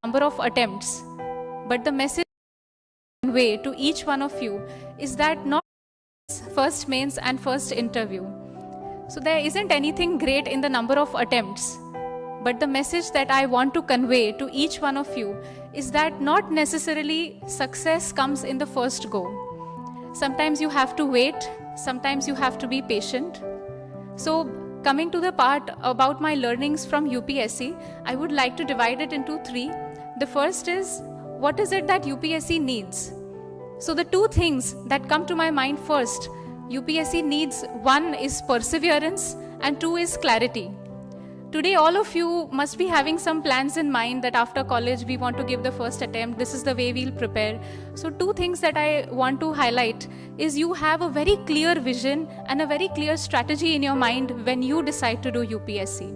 number of attempts, but the message way to each one of you is that not first mains and first interview. So there isn't anything great in the number of attempts, but the message that I want to convey to each one of you is that not necessarily success comes in the first go. Sometimes you have to wait, sometimes you have to be patient. So coming to the part about my learnings from UPSC, I would like to divide it into three. The first is, what is it that UPSC needs? So the two things that come to my mind first, UPSC needs, one is perseverance and two is clarity. Today, all of you must be having some plans in mind that after college, we want to give the first attempt. This is the way we'll prepare. So two things that I want to highlight is you have a very clear vision and a very clear strategy in your mind when you decide to do UPSC.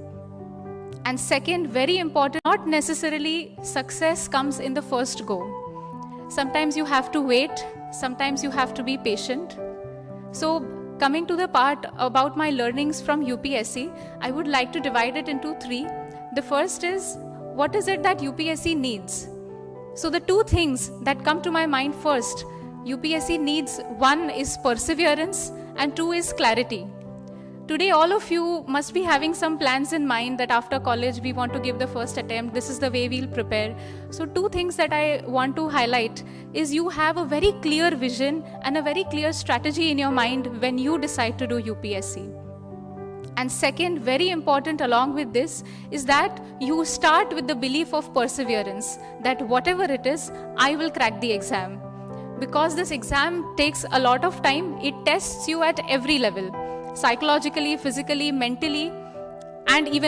And second, very important, not necessarily success comes in the first go. Sometimes you have to wait, sometimes you have to be patient. So coming to the part about my learnings from UPSC, I would like to divide it into three. The first is, what is it that UPSC needs? So the two things that come to my mind first, UPSC needs, one is perseverance and two is clarity. Today, all of you must be having some plans in mind that after college, we want to give the first attempt. This is the way we'll prepare. So two things that I want to highlight is you have a very clear vision and a very clear strategy in your mind when you decide to do UPSC. And second, very important along with this, is that you start with the belief of perseverance, that whatever it is, I will crack the exam. Because this exam takes a lot of time, it tests you at every level. Psychologically, physically, mentally, and even